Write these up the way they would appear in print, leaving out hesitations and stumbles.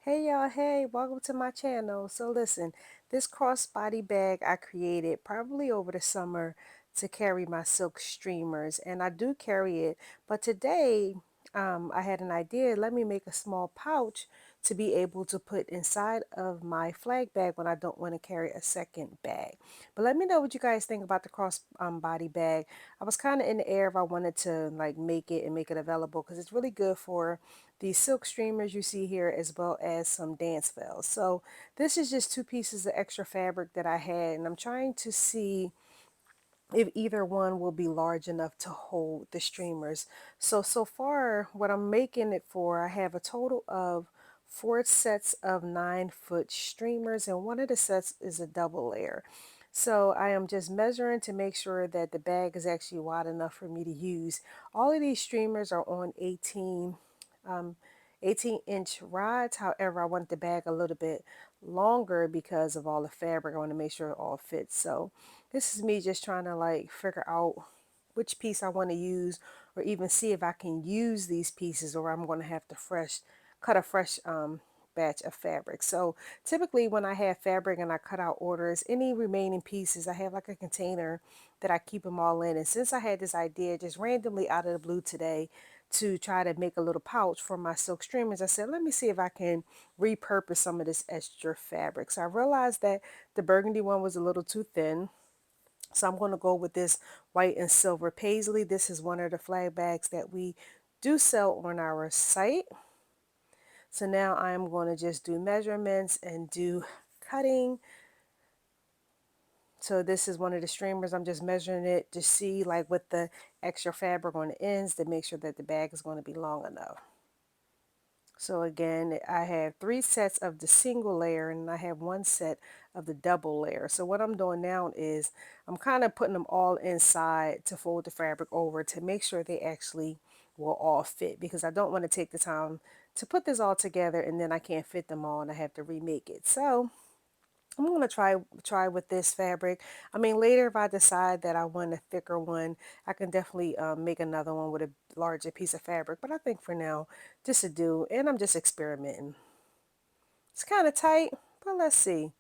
Hey y'all, hey, welcome to my channel. So listen, this crossbody bag I created probably over the summer to carry my silk streamers, and I do carry it, but today I had an idea. Let me make a small pouch to be able to put inside of my flag bag when I don't want to carry a second bag. But let me know what you guys think about the cross body bag. I was kind of in the air if I wanted to like make it and make it available because it's really good for these silk streamers you see here, as well as some dance veils. So this is just two pieces of extra fabric that I had, and I'm trying to see if either one will be large enough to hold the streamers. So far what I'm making it for, I have a total of 4 sets of 9-foot streamers, and one of the sets is a double layer. So I am just measuring to make sure that the bag is actually wide enough for me to use. All of these streamers are on um, 18-inch rods. However, I want the bag a little bit longer because of all the fabric. I want to make sure it all fits. So this is me just trying to like figure out which piece I want to use, or even see if I can use these pieces, or I'm going to have to cut a fresh batch of fabric. So typically when I have fabric and I cut out orders, any remaining pieces, I have like a container that I keep them all in. And since I had this idea just randomly out of the blue today to try to make a little pouch for my silk streamers, I said, let me see if I can repurpose some of this extra fabric. So I realized that the burgundy one was a little too thin. So I'm going to go with this white and silver paisley. This is one of the flag bags that we do sell on our site. So now I'm going to just do measurements and do cutting. So this is one of the streamers. I'm just measuring it to see, like, with the extra fabric on the ends, to make sure that the bag is going to be long enough. So again, I have 3 sets of the single layer, and I have 1 set of the double layer. So what I'm doing now is I'm kind of putting them all inside to fold the fabric over to make sure they actually will all fit, because I don't want to take the time to put this all together and then I can't fit them all and I have to remake it. So I'm going to try with this fabric. I mean, later if I decide that I want a thicker one, I can definitely make another one with a larger piece of fabric. But I think for now, this will do. And I'm just experimenting. It's kind of tight, but let's see.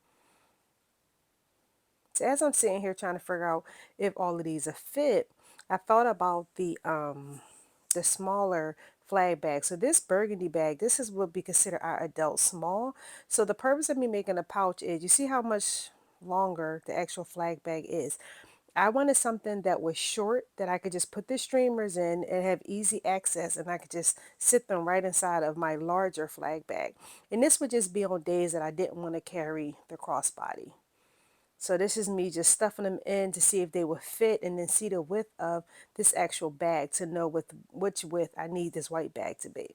So as I'm sitting here trying to figure out if all of these are fit, I thought about the smaller flag bag. So this burgundy bag, this is what we consider our adult small. So the purpose of me making a pouch is, you see how much longer the actual flag bag is. I wanted something that was short, that I could just put the streamers in and have easy access, and I could just sit them right inside of my larger flag bag. And this would just be on days that I didn't want to carry the crossbody. So this is me just stuffing them in to see if they will fit, and then see the width of this actual bag to know with which width I need this white bag to be.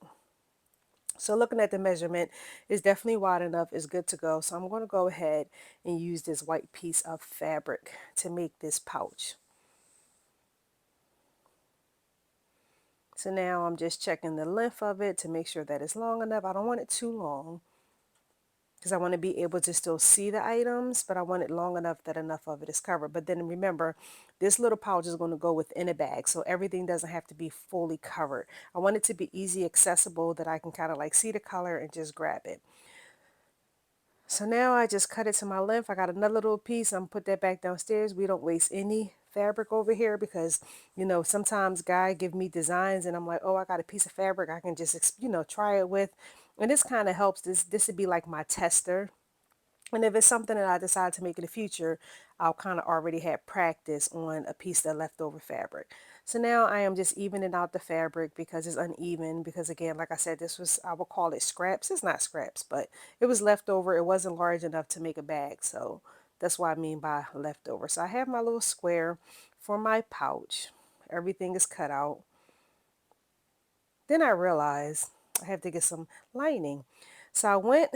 So looking at the measurement, it's definitely wide enough. It's good to go. So I'm going to go ahead and use this white piece of fabric to make this pouch. So now I'm just checking the length of it to make sure that it's long enough. I don't want it too long, because I want to be able to still see the items, but I want it long enough that enough of it is covered. But then remember, this little pouch is going to go within a bag, so everything doesn't have to be fully covered. I want it to be easy accessible, that I can kind of like see the color and just grab it. So now I just cut it to my length. I got another little piece. I'm put that back downstairs. We don't waste any fabric over here, because sometimes guy give me designs and I'm like, oh, I got a piece of fabric I can just try it with. And this kind of helps. This would be like my tester, and if it's something that I decide to make in the future, I'll kind of already have practice on a piece of leftover fabric. So now I am just evening out the fabric because it's uneven. Because again, like I said, this was, I would call it scraps. It's not scraps, but it was leftover. It wasn't large enough to make a bag. So that's what I mean by leftover. So I have my little square for my pouch. Everything is cut out. Then I realized I have to get some lining. So I went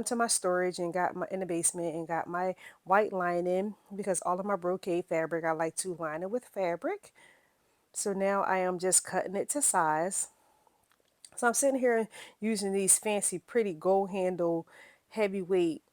to my storage and got in the basement and got my white lining, because all of my brocade fabric, I like to line it with fabric. So now I am just cutting it to size. So I'm sitting here using these fancy, pretty gold handle, heavyweight,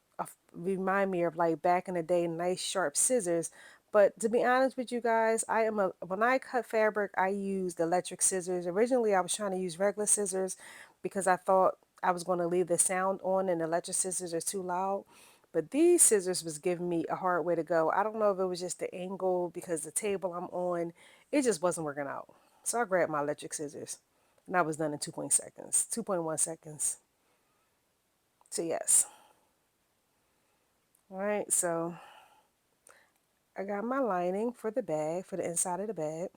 remind me of like back in the day, nice sharp scissors. But to be honest with you guys, when I cut fabric, I used electric scissors. Originally, I was trying to use regular scissors because I thought I was going to leave the sound on and the electric scissors are too loud. But these scissors was giving me a hard way to go. I don't know if it was just the angle because the table I'm on, it just wasn't working out. So I grabbed my electric scissors and I was done in 2.1 seconds. So yes. All right, so I got my lining for the bag, for the inside of the bag.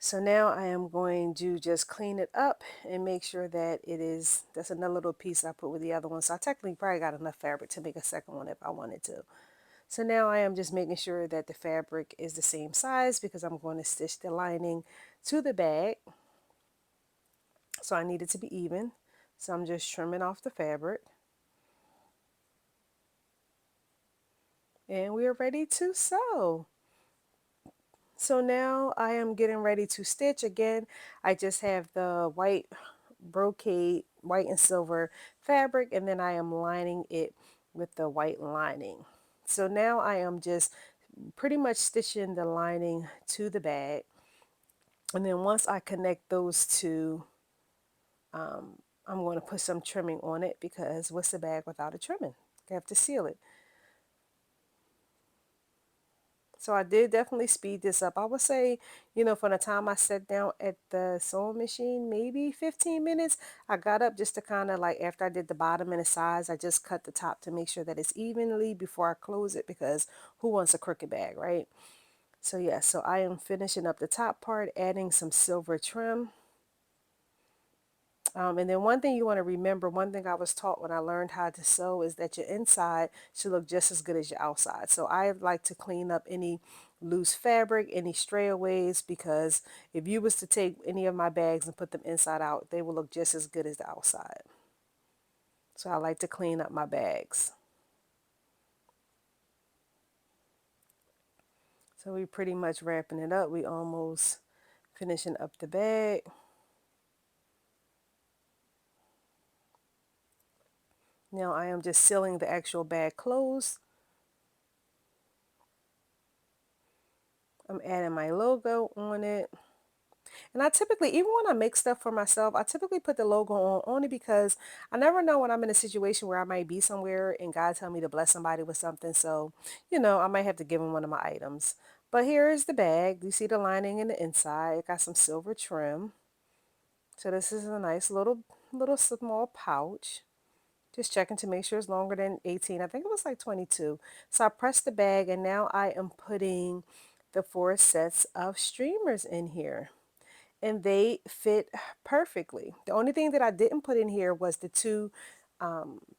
So now I am going to just clean it up and make sure that it is, that's another little piece I put with the other one. So I technically probably got enough fabric to make a second one if I wanted to. So now I am just making sure that the fabric is the same size because I'm going to stitch the lining to the bag. So I need it to be even. So I'm just trimming off the fabric. And we are ready to sew. So now I am getting ready to stitch again. I just have the white brocade, white and silver fabric, and then I am lining it with the white lining. So now I am just pretty much stitching the lining to the bag. And then once I connect those two, I'm going to put some trimming on it because what's the bag without a trimming? You have to seal it. So I did definitely speed this up. I would say, from the time I sat down at the sewing machine, maybe 15 minutes, I got up just to kind of like after I did the bottom and the sides, I just cut the top to make sure that it's evenly before I close it because who wants a crooked bag, right? So yeah, so I am finishing up the top part, adding some silver trim. And then one thing you want to remember, one thing I was taught when I learned how to sew is that your inside should look just as good as your outside. So I like to clean up any loose fabric, any strayaways, because if you was to take any of my bags and put them inside out, they will look just as good as the outside. So I like to clean up my bags. So we pretty much wrapping it up. We almost finishing up the bag. Now I am just sealing the actual bag closed. I'm adding my logo on it. And I typically, even when I make stuff for myself, I typically put the logo on only because I never know when I'm in a situation where I might be somewhere and God tell me to bless somebody with something. So, I might have to give them one of my items. But here is the bag. You see the lining in the inside. It got some silver trim. So this is a nice little small pouch. Just checking to make sure it's longer than 18. I think it was like 22. So I pressed the bag and now I am putting the 4 sets of streamers in here and they fit perfectly. The only thing that I didn't put in here was the two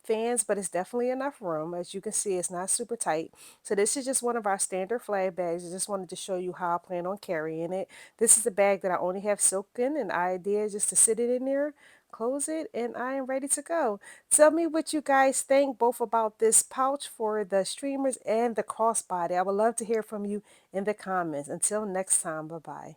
fans, but it's definitely enough room. As you can see, it's not super tight. So this is just one of our standard flag bags. I just wanted to show you how I plan on carrying it. This is a bag that I only have silk in, and the idea is just to sit it in there, close it, and I am ready to go. Tell me what you guys think both about this pouch for the streamers and the crossbody. I would love to hear from you in the comments. Until next time, bye-bye.